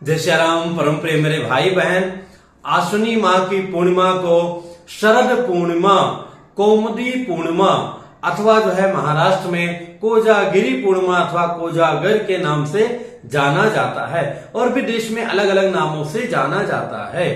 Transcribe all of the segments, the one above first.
जय श्री राम। परम प्रिय मेरे भाई बहन, आश्विनी माह की पूर्णिमा को शरद पूर्णिमा, कौमुदी पूर्णिमा अथवा जो है महाराष्ट्र में कोजागिरी पूर्णिमा अथवा कोजागर के नाम से जाना जाता है और भी देश में अलग अलग नामों से जाना जाता है।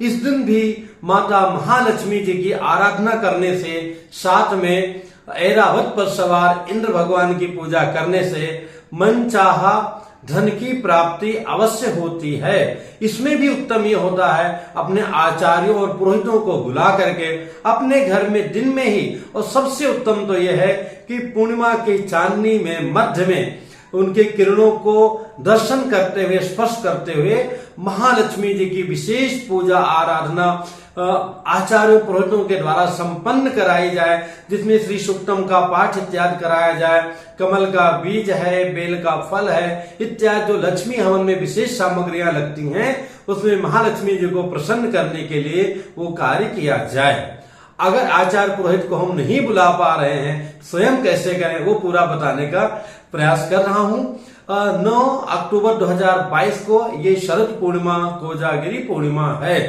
इस दिन भी माता महालक्ष्मी जी की आराधना करने से, साथ में ऐरावत पर सवार इंद्र भगवान की पूजा करने से मनचाहा धन की प्राप्ति अवश्य होती है। इसमें भी उत्तम ये होता है अपने आचार्यों और पुरोहितों को बुला करके अपने घर में दिन में ही, और सबसे उत्तम तो यह है कि पूर्णिमा की चांदनी में मध्य में उनके किरणों को दर्शन करते हुए, स्पर्श करते हुए महालक्ष्मी जी की विशेष पूजा आराधना आचार्य पुरोहितों के द्वारा संपन्न कराई जाए, जिसमें श्री सूक्तम का पाठ इत्यादि कराया जाए, कमल का बीज है, बेल का फल है इत्यादि जो लक्ष्मी हवन में विशेष सामग्रियां लगती हैं, उसमें महालक्ष्मी जी को प्रसन्न करने के लिए वो कार्य किया जाए। अगर आचार्य पुरोहित को हम नहीं बुला पा रहे हैं, स्वयं कैसे करें वो पूरा बताने का प्रयास कर रहा हूं। 9 अक्टूबर 2022 को ये शरद पूर्णिमा कोजागिरी पूर्णिमा है,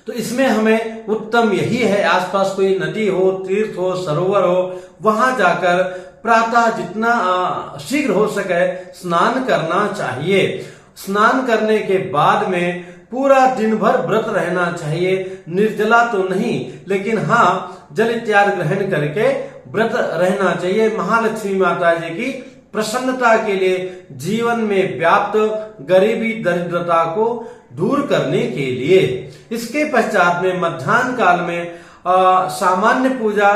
तो इसमें हमें उत्तम यही है, आसपास कोई नदी हो, तीर्थ हो, सरोवर हो, वहां जाकर प्रातः जितना शीघ्र हो सके स्नान करना चाहिए। स्नान करने के बाद में पूरा दिन भर व्रत रहना चाहिए, निर्जला तो नहीं लेकिन हाँ जल इत्यादि ग्रहण करके व्रत रहना चाहिए। महालक्ष्मी माता जी की प्रसन्नता के लिए, जीवन में व्याप्त गरीबी दरिद्रता को दूर करने के लिए। इसके पश्चात में मध्याह्न काल में सामान्य पूजा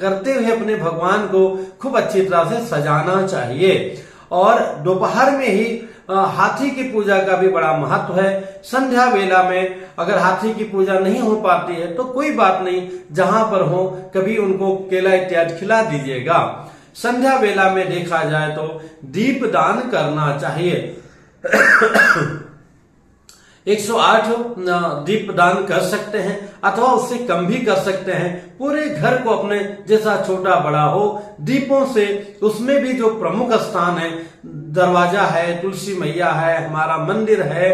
करते हुए अपने भगवान को खूब अच्छी तरह से सजाना चाहिए, और दोपहर में ही हाथी की पूजा का भी बड़ा महत्व है। संध्या वेला में अगर हाथी की पूजा नहीं हो पाती है तो कोई बात नहीं, जहां पर हो कभी उनको केला इत्यादि खिला दीजिएगा। संध्या वेला में देखा जाए तो दीप दान करना चाहिए। 108 दीप दान कर सकते हैं अथवा उससे कम भी कर सकते हैं। पूरे घर को अपने जैसा छोटा बड़ा हो, दीपों से उसमें भी जो प्रमुख स्थान है, दरवाजा है, तुलसी मैया है, हमारा मंदिर है,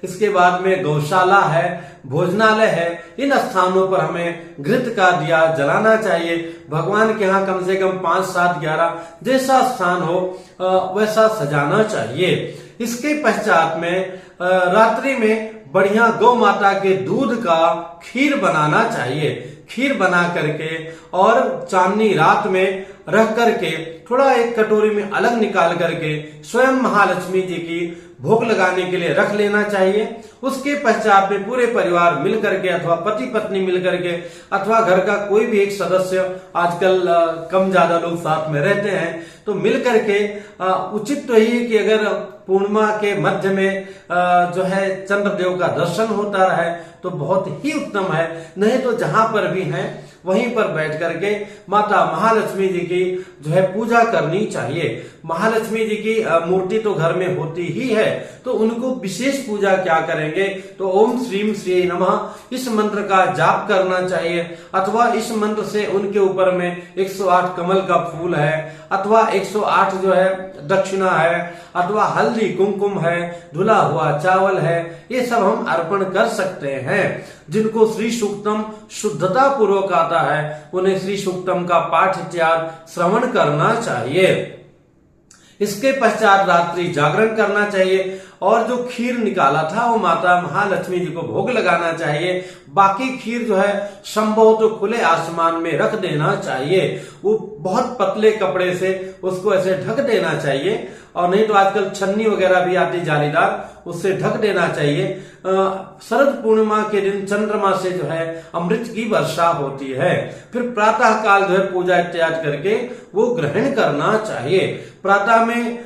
इसके बाद में गौशाला है, भोजनालय है, इन स्थानों पर हमें घृत का दिया जलाना चाहिए। भगवान के यहाँ कम से कम 5, 7, 11 जैसा स्थान हो वैसा सजाना चाहिए। इसके पश्चात में रात्रि में बढ़िया गौ माता के दूध का खीर बनाना चाहिए। खीर बना करके और चांदनी रात में रख करके थोड़ा एक कटोरी में अलग निकाल करके स्वयं महालक्ष्मी जी की भोग लगाने के लिए रख लेना चाहिए। उसके पश्चात में पूरे परिवार मिल करके अथवा पति पत्नी मिल करके अथवा घर का कोई भी एक सदस्य, आजकल कम ज्यादा लोग साथ में रहते हैं, तो मिल करके उचित तो ही कि अगर पूर्णिमा के मध्य में जो है चंद्रदेव का दर्शन होता रहे तो बहुत ही उत्तम है, नहीं तो जहां पर भी हैं वहीं पर बैठ करके माता महालक्ष्मी जी की जो है पूजा करनी चाहिए। महालक्ष्मी जी की मूर्ति तो घर में होती ही है, तो उनको विशेष पूजा क्या करेंगे तो ओम श्रीम श्री नमः इस मंत्र का जाप करना चाहिए, अथवा इस मंत्र से उनके ऊपर में 108 कमल का फूल है, अथवा 108 जो है दक्षिणा है, अथवा हल्दी कुमकुम है, धुला हुआ चावल है, ये सब हम अर्पण कर सकते हैं। जिनको श्री सूक्तम शुद्धता पूर्वक आता है उन्हें श्री सूक्तम का पाठ इत्यादि श्रवण करना चाहिए। इसके पश्चात रात्रि जागरण करना चाहिए, और जो खीर निकाला था वो माता महालक्ष्मी जी को भोग लगाना चाहिए। बाकी खीर जो है संभव तो खुले आसमान में रख देना चाहिए, वो बहुत पतले कपड़े से उसको ऐसे ढक देना चाहिए, और नहीं तो आजकल छन्नी वगैरह भी आती जालीदार, उससे ढक देना चाहिए। शरद पूर्णिमा के दिन चंद्रमा से जो है अमृत की वर्षा होती है, फिर प्रातः काल जो है पूजा इत्यादि करके वो ग्रहण करना चाहिए। प्रातः में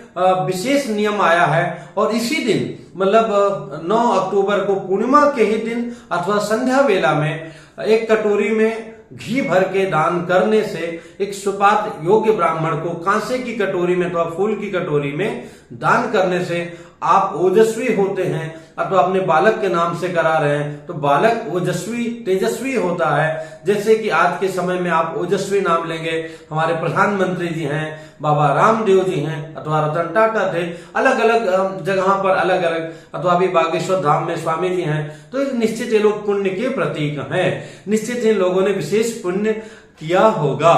विशेष नियम आया है, और इसी दिन मतलब 9 अक्टूबर को पूर्णिमा के ही दिन अथवा संध्या वेला में एक कटोरी में घी भर के दान करने से, एक सुपात्र योग्य ब्राह्मण को कांसे की कटोरी में अथवा फूल की कटोरी में दान करने से आप ओजस्वी होते हैं अथवा अपने बालक के नाम से करा रहे हैं तो बालक ओजस्वी तेजस्वी होता है। जैसे कि आज के समय में आप ओजस्वी नाम लेंगे, हमारे प्रधानमंत्री जी हैं, बाबा रामदेव जी हैं अथवा रतन टाटा थे, अलग अलग जगह पर अलग अलग, अथवा अभी बागेश्वर धाम में स्वामी जी हैं। तो निश्चित ये लोग पुण्य के प्रतीक हैं, निश्चित इन लोगों ने विशेष पुण्य किया होगा।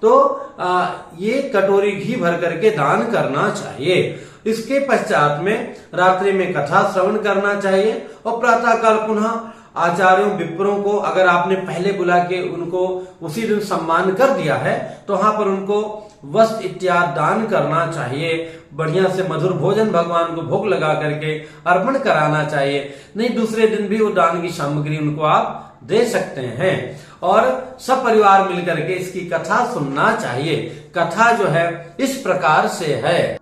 तो ये कटोरी घी भर करके दान करना चाहिए। इसके पश्चात में रात्रि में कथा श्रवण करना चाहिए और प्रातः काल पुनः आचार्यों विप्रों को अगर आपने पहले बुला के उनको उसी दिन सम्मान कर दिया है तो वहां पर उनको वस्त्र इत्यादि दान करना चाहिए। बढ़िया से मधुर भोजन भगवान को भोग लगा करके अर्पण कराना चाहिए। नहीं दूसरे दिन भी वो दान की सामग्री उनको आप दे सकते हैं और सब परिवार मिलकर के इसकी कथा सुनना चाहिए। कथा जो है इस प्रकार से है।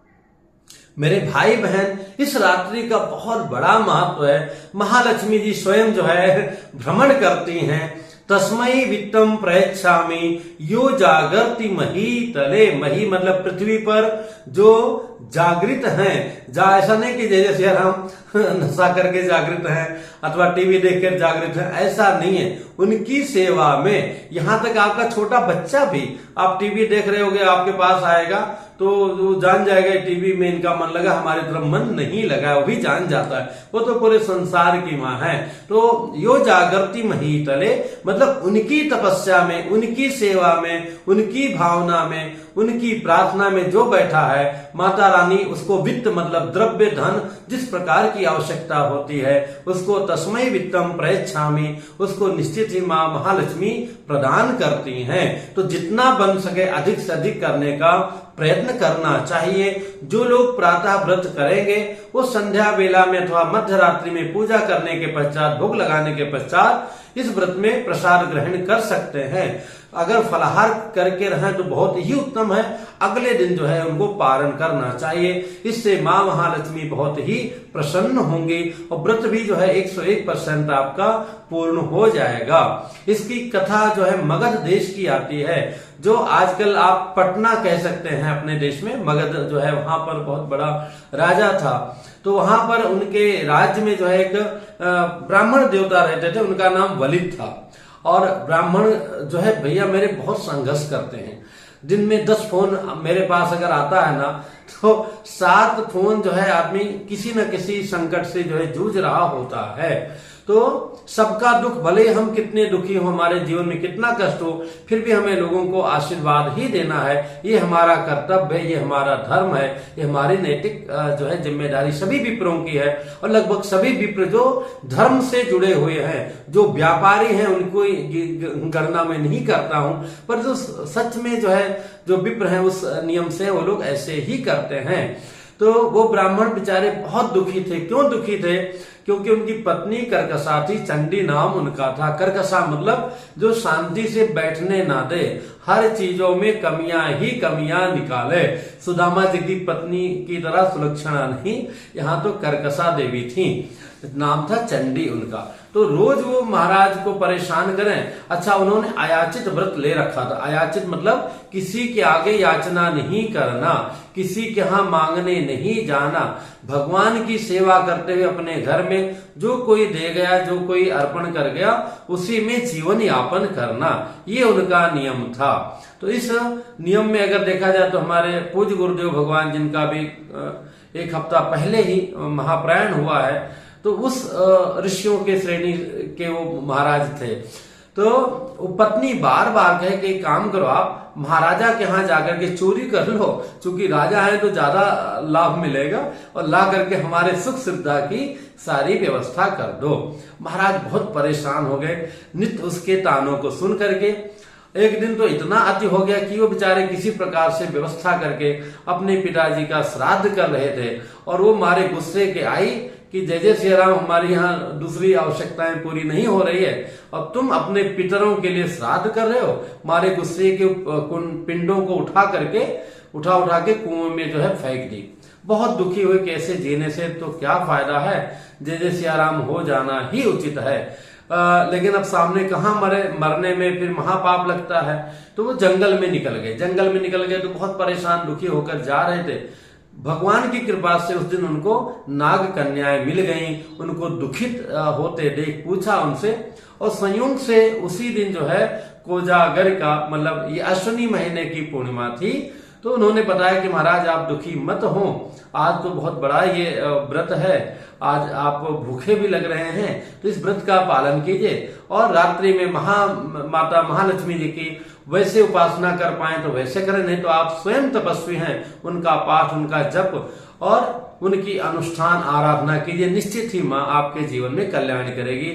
मेरे भाई बहन, इस रात्रि का बहुत बड़ा महत्व है। महालक्ष्मी जी स्वयं जो है भ्रमण करती हैं। तस्मै वित्तम प्रयच्छामि यो जागृति मही तले। मही मतलब पृथ्वी पर जो जागृत हैं। ऐसा नहीं कि जैसे हम नशा करके जागृत हैं अथवा टीवी देखकर जागृत हैं, ऐसा नहीं है। उनकी सेवा में, यहां तक आपका छोटा बच्चा भी, आप टीवी देख रहे होगे, आपके पास आएगा तो वो जान जाएगा टीवी में इनका मन लगा, हमारी तरफ मन नहीं लगा, वो भी जान जाता है। वो तो पूरे संसार की माँ है। तो यो जागृति मही तले मतलब उनकी तपस्या में, उनकी सेवा में, उनकी भावना में, उनकी प्रार्थना में जो बैठा है माता रानी उसको वित्त मतलब द्रव्य धन जिस प्रकार की आवश्यकता होती है उसको तस्मै वित्तम प्रयच्छामि, उसको निश्चित ही माँ महालक्ष्मी प्रदान करती हैं। तो जितना बन सके अधिक से अधिक करने का प्रयत्न करना चाहिए। जो लोग प्रातः व्रत करेंगे वो संध्या वेला में अथवा मध्य रात्रि में पूजा करने के पश्चात, भोग लगाने के पश्चात इस व्रत में प्रसाद ग्रहण कर सकते हैं। अगर फलाहार करके रहें तो बहुत ही उत्तम है। अगले दिन जो है उनको पारण करना चाहिए। इससे माँ महालक्ष्मी बहुत ही प्रसन्न होंगी और व्रत भी जो है 101% आपका पूर्ण हो जाएगा। इसकी कथा जो है मगध देश की आती है, जो आजकल आप पटना कह सकते हैं अपने देश में। मगध जो है वहां पर बहुत बड़ा राजा था। तो वहां पर उनके राज्य में जो है एक ब्राह्मण देवता रहते थे, उनका नाम वलिद था। और ब्राह्मण जो है भैया मेरे बहुत संघर्ष करते हैं। दिन में 10 फोन मेरे पास अगर आता है ना तो 7 फोन जो है आदमी किसी न किसी संकट से जो है जूझ रहा होता है। तो सबका दुख, भले हम कितने दुखी हो, हमारे जीवन में कितना कष्ट हो, फिर भी हमें लोगों को आशीर्वाद ही देना है। ये हमारा कर्तव्य है, ये हमारा धर्म है, ये हमारी नैतिक जो है जिम्मेदारी सभी विप्रों की है। और लगभग सभी विप्र जो धर्म से जुड़े हुए हैं, जो व्यापारी हैं, उनको गणना में नहीं करता हूं, पर जो सच में जो है जो विप्र हैं उस नियम से वो लोग ऐसे ही करते हैं। तो वो ब्राह्मण बेचारे बहुत दुखी थे। क्यों दुखी थे? क्योंकि उनकी पत्नी कर्कशा थी, चंडी नाम उनका था। कर्कशा मतलब जो शांति से बैठने ना दे, हर चीजों में कमियां ही कमियां निकाले। सुदामा जी की पत्नी की तरह सुलक्षणा नहीं, यहाँ तो कर्कशा देवी थी, नाम था चंडी उनका। तो रोज वो महाराज को परेशान करें। अच्छा, उन्होंने अयाचित व्रत ले रखा था। अयाचित मतलब किसी के आगे याचना नहीं करना, किसी के यहाँ मांगने नहीं जाना, भगवान की सेवा करते हुए अपने घर में जो कोई दे गया, जो कोई अर्पण कर गया, उसी में जीवन यापन करना, ये उनका नियम था। तो इस नियम में अगर देखा जाए तो हमारे पूज्य गुरुदेव भगवान, जिनका भी 1 हफ्ता पहले ही महाप्रयाण हुआ है, तो उस ऋषियों के श्रेणी के वो महाराज थे। तो वो पत्नी बार बार कहे कि काम करो, आप महाराजा के यहाँ जाकर के चोरी कर लो, क्योंकि राजा है तो ज्यादा लाभ मिलेगा, और ला करके हमारे सुख सुविधा की सारी व्यवस्था कर दो। महाराज बहुत परेशान हो गए नित्य उसके तानों को सुन करके। एक दिन तो इतना अति हो गया कि वो बेचारे किसी प्रकार से व्यवस्था करके अपने पिताजी का श्राद्ध कर रहे थे, और वो मारे गुस्से के आई कि जय जय श्री राम, हमारी यहाँ दूसरी आवश्यकताएं पूरी नहीं हो रही है और तुम अपने पितरों के लिए श्राद्ध कर रहे हो। मारे गुस्से के पिंडों को उठा के कुएं में जो है फेंक दी। बहुत दुखी हुए कि ऐसे जीने से तो क्या फायदा है, जय जय श्री राम हो जाना ही उचित है। लेकिन अब सामने कहाँ मरने में फिर महापाप लगता है। तो वो जंगल में निकल गए। जंगल में निकल गए तो बहुत परेशान दुखी होकर जा रहे थे। भगवान की कृपा से उस दिन उनको नाग कन्याएं मिल गईं। उनको दुखित होते देख पूछा उनसे, और संयोग से उसी दिन जो है कोजागर का मतलब ये अश्विनी महीने की पूर्णिमा थी। तो उन्होंने बताया कि महाराज आप दुखी मत हो, आज तो बहुत बड़ा ये व्रत है, आज आप भूखे भी लग रहे हैं, तो इस व्रत का पालन कीजिए और रात्रि में माता महालक्ष्मी जी की वैसे उपासना कर पाए तो वैसे करें, नहीं तो आप स्वयं तपस्वी हैं, उनका पाठ उनका जप और उनकी अनुष्ठान आराधना कीजिए। निश्चित ही माँ आपके जीवन में कल्याण करेगी।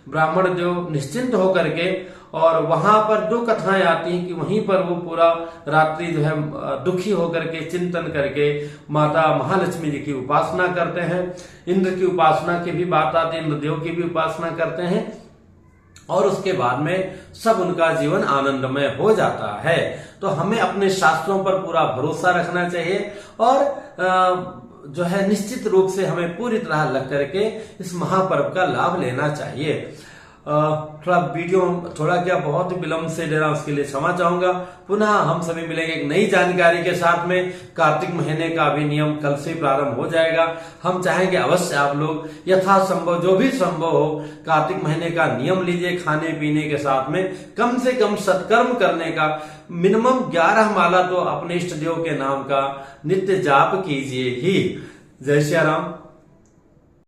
ब्राह्मण जो निश्चिंत होकर के, और वहां पर दो कथाएं आती हैं कि वहीं पर वो पूरा रात्रि जो है दुखी होकर के चिंतन करके माता महालक्ष्मी जी की उपासना करते हैं। इंद्र की उपासना की भी बात आती है, इंद्रदेव की भी उपासना करते हैं, और उसके बाद में सब उनका जीवन आनंदमय हो जाता है। तो हमें अपने शास्त्रों पर पूरा भरोसा रखना चाहिए और जो है निश्चित रूप से हमें पूरी तरह लग करके इस महापर्व का लाभ लेना चाहिए। थोड़ा वीडियो थोड़ा क्या बहुत विलंब से दे रहा हूं, उसके लिए क्षमा चाहूंगा। पुनः हम सभी मिलेंगे एक नई जानकारी के साथ में। कार्तिक महीने का भी नियम कल से प्रारंभ हो जाएगा। हम चाहेंगे अवश्य आप लोग यथासंभव जो भी संभव हो कार्तिक महीने का नियम लीजिए, खाने पीने के साथ में कम से कम सत्कर्म करने का मिनिमम 11 माला तो अपने इष्ट देव के नाम का नित्य जाप कीजिए ही। जय श्री राम।